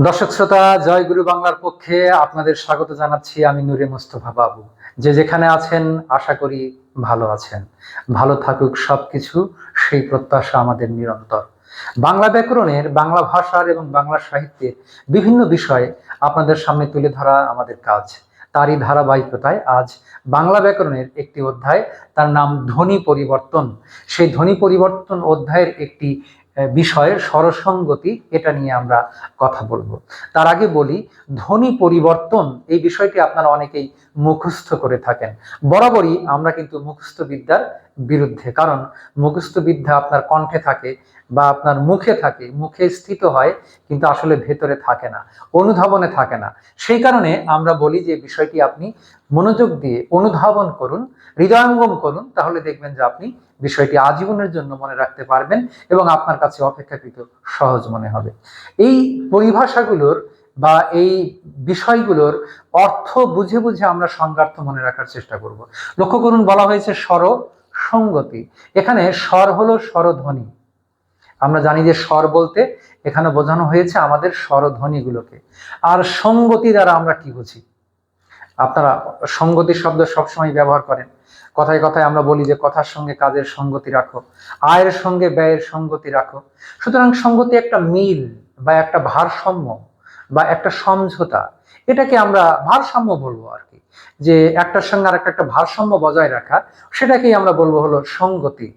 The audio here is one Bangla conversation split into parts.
দর্শক শ্রোতা, জয় গুরু বাংলার পক্ষে আপনাদের স্বাগত জানাচ্ছি। আমি নূরে মোস্তফা বাবু। যে যেখানে আছেন আশা করি ভালো আছেন। ভালো থাকুক সবকিছু, সেই প্রত্যাশা আমাদের নিরন্তর। বাংলা ব্যাকরণের, বাংলা ভাষার এবং বাংলা সাহিত্যের বিভিন্ন বিষয় আপনাদের সামনে তুলে ধরা আমাদের কাজ। তারই ধারাবাহিকতায় আজ বাংলা ব্যাকরণের একটি অধ্যায়, তার নাম ধ্বনি পরিবর্তন। সেই ধ্বনি পরিবর্তন অধ্যায়ের একটি বিষয়ের স্বরসঙ্গতি, এটা নিয়ে আমরা কথা বলবো। তার আগে বলি, ধ্বনি পরিবর্তন এই বিষয়টি আপনারা অনেকেই মুখস্থ করে থাকেন। বরাবরই আমরা কিন্তু মুখস্থ বিদ্যার বিরুদ্ধে, কারণ মুখস্থ বিদ্যা আপনার কণ্ঠে থাকে বা আপনার মুখে থাকে, মুখে স্থিত হয়, কিন্তু আসলে ভেতরে থাকে না, অনুধাবনে থাকে না। সেই কারণে আমরা বলি যে বিষয়টি আপনি মনোযোগ দিয়ে অনুধাবন করুন, হৃদয়ঙ্গম করুন, তাহলে দেখবেন যে আপনি বিষয়টি আজীবনের জন্য মনে রাখতে পারবেন এবং আপনার কাছে অপেক্ষাকৃত সহজ মনে হবে। এই পরিভাষাগুলোর বা এই বিষয়গুলোর অর্থ বুঝে বুঝে আমরা সংজ্ঞার্থ মনে রাখার চেষ্টা করব। লক্ষ্য করুন, বলা হয়েছে স্বর সঙ্গতি। এখানে স্বর হলো স্বরধ্বনি। আমরা জানি যে স্বর বলতে এখানে বোঝানো হয়েছে আমাদের স্বরধ্বনিগুলোকে। আর সঙ্গতি দ্বারা আমরা কি বুঝি? আপনারা সঙ্গতি শব্দ সবসময় ব্যবহার করেন। কথায় কথায় আমরা বলি যে কথার সঙ্গে কাজের সঙ্গতি রাখো, আয়ের সঙ্গে ব্যয়ের সঙ্গতি রাখো। সুতরাং সঙ্গতি একটা মিল বা একটা ভারসাম্য বা একটা সমঝোতা, এটাকে আমরা ভারসাম্য বলবো আর কি। যে একটার সঙ্গে আর একটা ভারসাম্য বজায় রাখা, সেটাকেই আমরা বলবো হলো সঙ্গতি।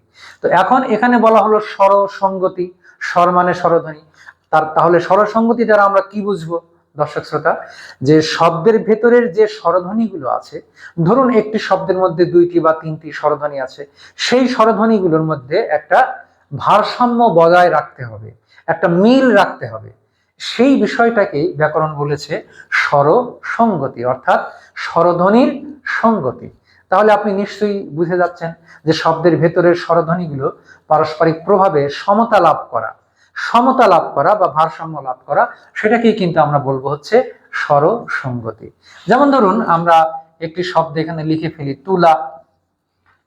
তো এখন এখানে বলা হলো স্বর সঙ্গতি, স্বর মানে স্বরধ্বনি। তাহলে স্বরসঙ্গতি দ্বারা আমরা কি বুঝবো দর্শক শ্রোতা? যে শব্দের ভেতরের যে স্বরধ্বনিগুলো আছে, ধরুন একটি শব্দের মধ্যে দুইটি বা তিনটি স্বরধ্বনি আছে, সেই স্বরধ্বনিগুলোর মধ্যে একটা ভারসাম্য বজায় রাখতে হবে, একটা মিল রাখতে হবে। সেই বিষয়টাকেই ব্যাকরণ বলেছে স্বর সঙ্গতি, অর্থাৎ স্বরধ্বনির সঙ্গতি। তাহলে আপনি নিশ্চয়ই বুঝে যাচ্ছেন যে শব্দের ভেতরের স্বরধ্বনিগুলো পারস্পরিক প্রভাবে সমতা লাভ করা বা ভারসাম্য লাভ করা, সেটাকেই কিন্তু আমরা বলবো হচ্ছে স্বর সঙ্গতি। যেমন ধরুন, আমরা একটি শব্দ এখানে লিখে ফেলি তুলা।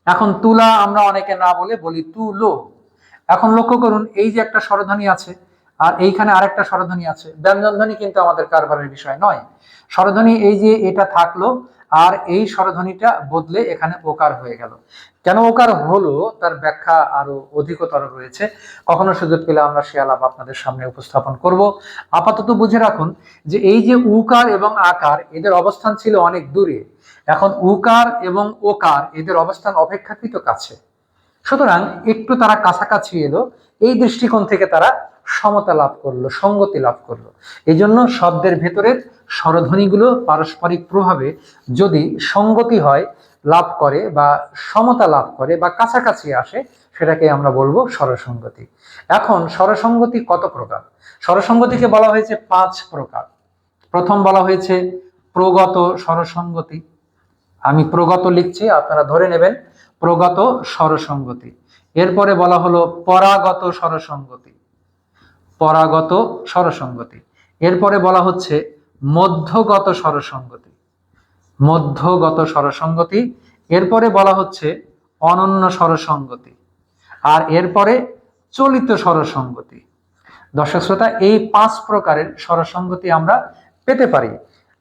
এখন তুলা আমরা অনেকে না বলে বলি তুলো। এখন লক্ষ্য করুন, এই যে একটা স্বরধ্বনি আছে আর এইখানে আরেকটা স্বরধ্বনি আছে, ব্যঞ্জন ধ্বনি কিন্তু আমাদের কারবারের বিষয় নয়। স্বরধ্বনি এই যে এটা থাকলো, আর এই স্বরধ্বনিটা বদলে এখানে ওকার হয়ে গেল। কেন ওকার হলো তার ব্যাখ্যা আরো অধিকতর রয়েছে, কখনো সুযোগ পেলে আমরা সে আলাপ আপনাদের সামনে উপস্থাপন করব। আপাতত বুঝে রাখুন যে এই যে উকার এবং আকার, এদের অবস্থান ছিল অনেক দূরে। এখন উকার এবং ওকার এদের অবস্থান অপেক্ষাকৃত কাছে, সুতরাং একটু তারা কাছাকাছি এলো, এই দৃষ্টিকোণ থেকে তারা সমতা লাভ করলো, সঙ্গতি লাভ করলো। এই জন্য শব্দের ভেতরের স্বরধ্বনিগুলো পারস্পরিক প্রভাবে যদি সঙ্গতি হয়, লাভ করে বা সমতা লাভ করে বা কাছাকাছি আসে, সেটাকে আমরা বলবো স্বরসঙ্গতি। এখন স্বরসঙ্গতি কত প্রকার? স্বরসঙ্গতিকে বলা হয়েছে 5 প্রকার। প্রথম বলা হয়েছে প্রগত স্বরসঙ্গতি। আমি প্রগত লিখছি, আপনারা ধরে নেবেন প্রগত স্বরসঙ্গতি। এরপরে বলা হলো পরাগত স্বরসঙ্গতি, পরাগত স্বরসঙ্গতি। এরপরে বলা হচ্ছে মধ্যগত স্বরসঙ্গতি, মধ্যগত স্বরসঙ্গতি। এরপরে বলা হচ্ছে অনন্য স্বরসঙ্গতি, আর এরপরে চলিত স্বরসঙ্গতি। দর্শক শ্রোতা, এই 5 প্রকারের স্বরসঙ্গতি আমরা পেতে পারি।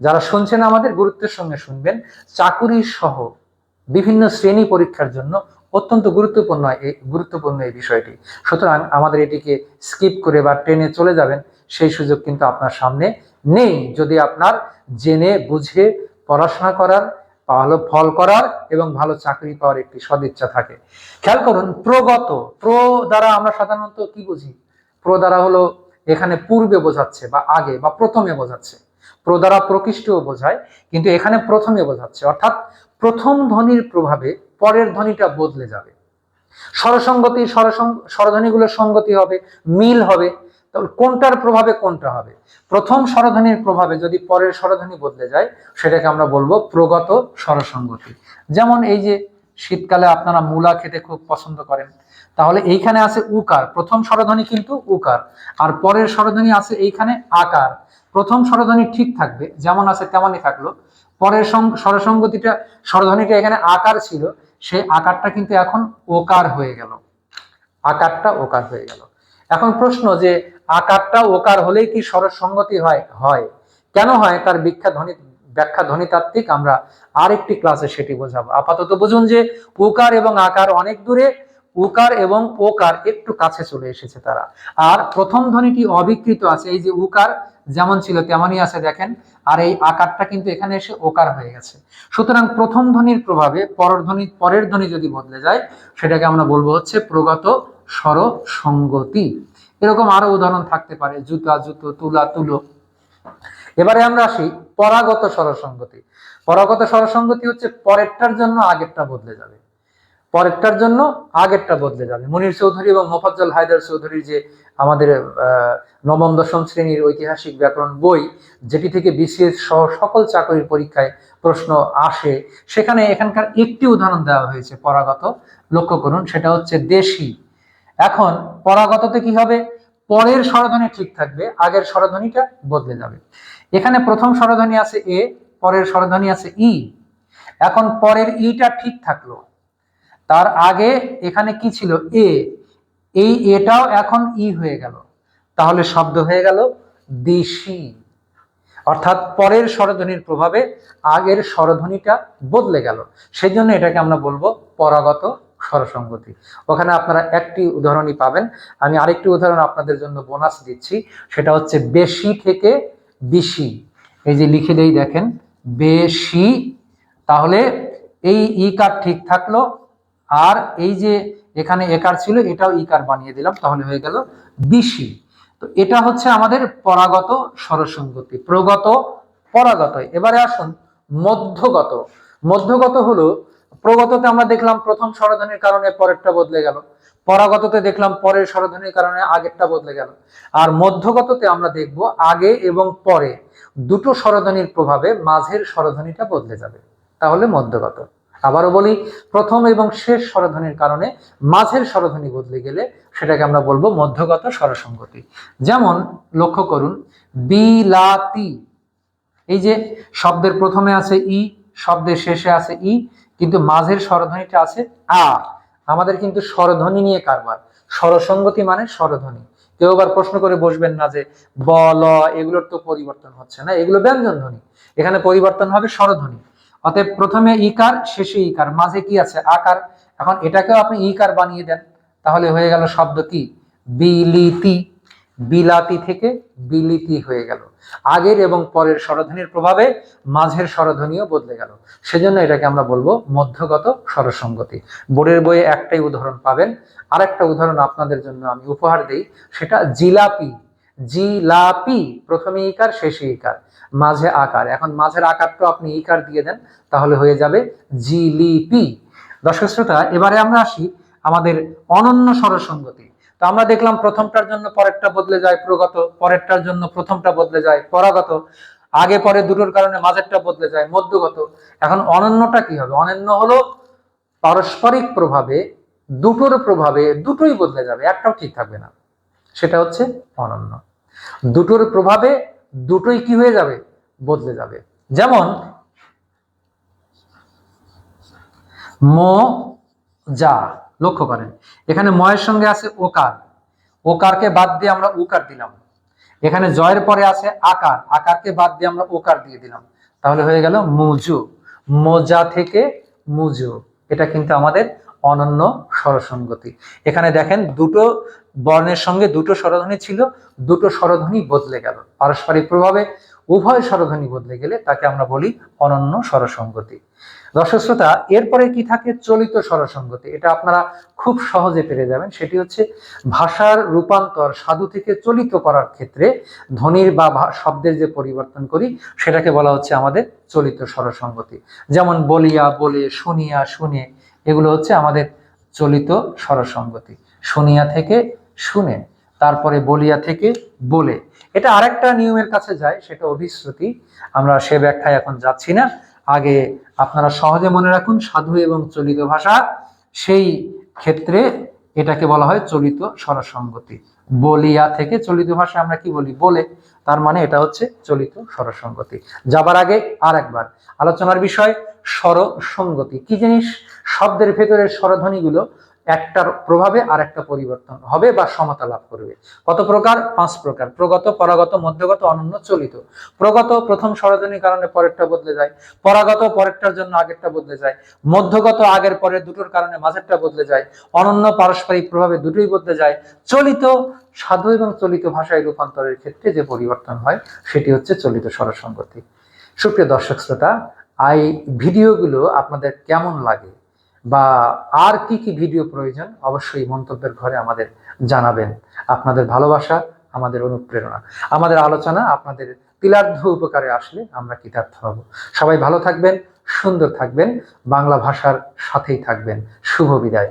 যারা শুনছেন আমাদের গুরুত্বের সঙ্গে শুনবেন, চাকুরি সহ বিভিন্ন শ্রেণী পরীক্ষার জন্য অত্যন্ত গুরুত্বপূর্ণ এই বিষয়টি। সুতরাং আমাদের এটিকে স্কিপ করে বা টেনে চলে যাবেন, সেই সুযোগ কিন্তু আপনার সামনে নেই, যদি আপনার জেনে বুঝে পড়াশোনা করার, ভালো ফল করার এবং ভালো চাকরি পাওয়ার একটি সদিচ্ছা থাকে। খেয়াল করুন, প্রগত, দ্বারা আমরা সাধারণত কি বুঝি? দ্বারা হলো এখানে পূর্বে বোঝাচ্ছে বা আগে বা প্রথমে বোঝাচ্ছে। দ্বারা প্রকৃষ্টও বোঝায়, কিন্তু এখানে প্রথমে বোঝাচ্ছে, অর্থাৎ প্রথম ধ্বনির প্রভাবে পরের ধ্বনিটা বদলে যাবে। স্বরসঙ্গতি, স্বরধ্বনিগুলোর সঙ্গতি হবে, মিল হবে। তাহলে কোনটার প্রভাবে কোনটা হবে? প্রথম স্বরধ্বনির প্রভাবে যদি পরের স্বরধ্বনি বদলে যায়, সেটাকে আমরা বলবো প্রগত স্বরসঙ্গতি। যেমন এই যে শীতকালে আপনারা মূলা খেতে খুব পছন্দ করেন, তাহলে এইখানে আছে উকার, প্রথম স্বরধ্বনি কিন্তু উকার, আর পরের স্বরধ্বনি আছে এইখানে আকার। প্রথম স্বরধ্বনি ঠিক থাকবে, যেমন আছে তেমনই থাকলো। পরের স্বরসঙ্গতিটা, স্বরধ্বনিটা এখানে আকার ছিল, সেই আকারটা কিন্তু এখন ওকার হয়ে গেল, আকারটা ওকার হয়ে গেল। এখন প্রশ্ন যে আকারটা ওকার হলেই কি স্বর সংগতি হয়? হয়। কেন হয় তার ব্যাখ্যা ধ্বনিতাত্ত্বিক আমরা আরেকটি ক্লাসে সেটি বোঝাবো। আপাতত বুঝুন যে উকার এবং আকার অনেক দূরে, উকার এবং ওকার একটু কাছে চলে এসেছে তারা। আর প্রথম ধ্বনিটি অবিকৃত আছে, এই যে উকার যেমন ছিল তেমনই আছে দেখেন, আর এই আকারটা কিন্তু এখানে এসে ওকার হয়ে গেছে। সুতরাং প্রথম ধ্বনির প্রভাবে পরের ধ্বনি যদি বদলে যায় সেটাকে আমরা বলবো হচ্ছে প্রগত স্বর সংগতি। এরকম আরো উদাহরণ থাকতে পারে, জুতা জুতো, তুলা তুলো। এবারে আমরা আসি পরাগত স্বর সংগতি। পরাগত স্বর সংগতি হচ্ছে পরেরটার জন্য আগেরটা বদলে যাবে, পরেরটার জন্য আগেরটা বদলে যাবে। মনির চৌধুরী এবং মোফাজ্জল হায়দার চৌধুরীর যে আমাদের নবম দশম শ্রেণীর ঐতিহাসিক ব্যাকরণ বই, যেটি থেকে বিসিএস সহ সকল চাকরির পরীক্ষায় প্রশ্ন আসে, সেখানে এখানকার একটি উদাহরণ দেওয়া হয়েছে পরাগত, লক্ষ্য করুন, সেটা হচ্ছে দেশি। এখন পরাগততে কি হবে? পরের স্বরধ্বনি ঠিক থাকবে, আগের স্বরধ্বনিটা বদলে যাবে। এখানে প্রথম স্বরধ্বনি আছে এ, পরের স্বরধ্বনি আছে ই। এখন পরের ইটা ঠিক থাকলো, তার আগে এখানে কি ছিল? এ। এই এটাও এখন ই হয়ে গেল, তাহলে শব্দ হয়ে গেল দেশি। অর্থাৎ পরের স্বরধ্বনির প্রভাবে আগের স্বরধ্বনিটা বদলে গেল, সেই জন্য এটাকে আমরা বলবো পরাগত স্বরসংগতি। ওখানে আপনারা একটি উদাহরণই পাবেন, আমি আরেকটি উদাহরণ আপনাদের জন্য বোনাস দিচ্ছি, সেটা হচ্ছে বেশি থেকে বেশি। এই যে লিখে দেই দেখেন, বেশি, তাহলে এই ইকার ঠিক থাকলো, আর এই যে এখানে একার ছিল এটাও ইকার বানিয়ে দিলাম, তাহলে হয়ে গেল বেশি। তো এটা হচ্ছে আমাদের পরাগত স্বরসংগতি, প্রগত, পরাগত। এবারে আসুন মধ্যগত। মধ্যগত হলো, প্রগততে আমরা দেখলাম প্রথম স্বরধ্বনির কারণে পরেরটা বদলে গেল, পরাগততে দেখলাম পরের স্বরধ্বনির কারণে আগেরটা বদলে গেল, আর মধ্যগততে আমরা দেখব আগে এবং পরে দুটো স্বরধ্বনির প্রভাবে মাঝের স্বরধ্বনিটা বদলে যাবে, তাহলে মধ্যগত। আবারও বলি, প্রথম এবং শেষ স্বরধ্বনির কারণে মাঝের স্বরধ্বনি বদলে গেলে সেটাকে আমরা বলবো মধ্যগত স্বরসংগতি। যেমন লক্ষ্য করুন, বিলাতি, এই যে শব্দের প্রথমে আছে ই, শব্দের শেষে আছে ই, কিন্তু মাঝের স্বরধ্বনিটা আছে আ। আমাদের কিন্তু স্বরধ্বনি নিয়ে কারবার, স্বরসংগতি মানে স্বরধ্বনি। কেউ আবার প্রশ্ন করে বসবেন না যে ব ল এগুলোর তো পরিবর্তন হচ্ছে না, এগুলো ব্যঞ্জন ধ্বনি, এখানে পরিবর্তন হবে স্বরধ্বনি। অতএব প্রথমে ইকার, শেষে ইকার, মাঝে কি আছে? আকার। এখন এটাকেও আপনি ইকার বানিয়ে দেন, তাহলে হয়ে গেল শব্দ কি? বিলিতি। বিলাতি থেকে বিলিতি হয়ে গেল। আগের এবং পরের স্বরধ্বনির প্রভাবে মাঝের স্বরধ্বনিও বদলে গেল, সেজন্য এটাকে আমরা বলবো মধ্যগত স্বরসংগতি। বোর্ডের বইয়ে একটাই উদাহরণ পাবেন। আরেকটা উদাহরণ আপনাদের জন্য আমি উপহার দেই, সেটা জিলাপি। জিলাপি, প্রথমে ইকার, শেষে ইকার, মাঝে আকার। এখন মাঝের আকারটা আপনি ইকার দিয়ে দেন, তাহলে হয়ে যাবে জিলিপি। দর্শক শ্রোতা, এবারে আমরা আসি আমাদের অনন্য স্বরসংগতি। তো আমরা দেখলাম প্রথমটার জন্য পরেরটা বদলে যায় প্রগত, পরেরটার জন্য প্রথমটা বদলে যায় পরাগত, আগে পরে দুটোর কারণে মাঝেরটা বদলে যায় মধ্যগত। এখন অনন্যটা কি হবে? অনন্য হলো পারস্পরিক প্রভাবে, দুটোর প্রভাবে দুটোই বদলে যাবে, একটাও ঠিক থাকবে না, সেটা হচ্ছে অনন্য। দুটোর প্রভাবে দুটোই কি হয়ে যাবে? বদলে যাবে। যেমন যা, লক্ষ্য করেন, এখানে ময়ের সঙ্গে আছে ওকার, ওকারকে বাদ দিয়ে আমরা উকার দিলাম। এখানে জয়ের পরে আছে আকার, আকারকে বাদ দিয়ে আমরা ওকার দিয়ে দিলাম, তাহলে হয়ে গেল মুজু। মোজা থেকে মুজু, এটা কিন্তু আমাদের অনন্য স্বরসংগতি। এখানে দেখেন দুটো বর্ণের সঙ্গে দুটো স্বরধ্বনি ছিল, দুটো স্বরধ্বনি বদলে গেল, পারস্পরিক প্রভাবে উভয় স্বরধ্বনি বদলে গেলে তাকে আমরা বলি অনন্য স্বরসংগতি। দর্শক শ্রোতা, এরপরে কি থাকে? চলিত স্বরসংগতি। এটা আপনারা খুব সহজে পেরে যাবেন, সেটি হচ্ছে ভাষার রূপান্তর সাধু থেকে চলিত করার ক্ষেত্রে ধ্বনির বা শব্দের যে পরিবর্তন করি সেটাকে বলা হচ্ছে আমাদের চলিত স্বরসংগতি। যেমন বলিয়া, বলে, শুনিয়া, শুনে, এগুলো হচ্ছে আমাদের চলিত স্বরসংগতি। শুনিয়া থেকে শুনে, তারপরে বলিয়া থেকে বলে। এটা আরেকটা নিয়মের কাছে যায়, সেটা অভিশ্রুতি, আমরা সে ব্যাখ্যায় এখন যাচ্ছি না। আগে আপনারা সহজে মনে রাখুন, সাধু এবং চলিত ভাষা, সেই ক্ষেত্রে এটাকে বলা হয় চলিত স্বরসংগতি। বলিয়া থেকে চলিত ভাষা আমরা কি বলি? বলে, তার মানে এটা হচ্ছে চলিত স্বরসংগতি। যাবার আগে আর একবার আলোচনার বিষয় স্বরসংগতি কি জিনিস? শব্দের ভেতরের স্বরধ্বনিগুলো একটার প্রভাবে আর একটা পরিবর্তন হবে বা সমতা লাভ করবে। কত প্রকার? 5 প্রকার। প্রগত, পরাগত, মধ্যগত, অনন্য, চলিত। প্রগত প্রথম স্বরধ্বনির কারণে পরেরটা বদলে যায়, পরাগত পরেরটার জন্য আগেরটা বদলে যায়, মধ্যগত আগের পরের দুটোর কারণে মাঝেরটা বদলে যায়, অনন্য পারস্পরিক প্রভাবে দুটোই বদলে যায়, চলিত সাধু এবং চলিত ভাষায় রূপান্তরের ক্ষেত্রে যে পরিবর্তন হয় সেটি হচ্ছে চলিত স্বরসঙ্গতি। সুপ্রিয় দর্শক শ্রোতা, এই ভিডিওগুলো আপনাদের কেমন লাগে বা আর কি কি ভিডিও প্রয়োজন অবশ্যই মন্তব্যের ঘরে আমাদের জানাবেন। আপনাদের ভালোবাসা আমাদের অনুপ্রেরণা। আমাদের আলোচনা আপনাদের তিলার্ধ উপকারে আসলে আমরা কৃতার্থ হব। সবাই ভালো থাকবেন, সুন্দর থাকবেন, বাংলা ভাষার সাথেই থাকবেন। শুভ বিদায়।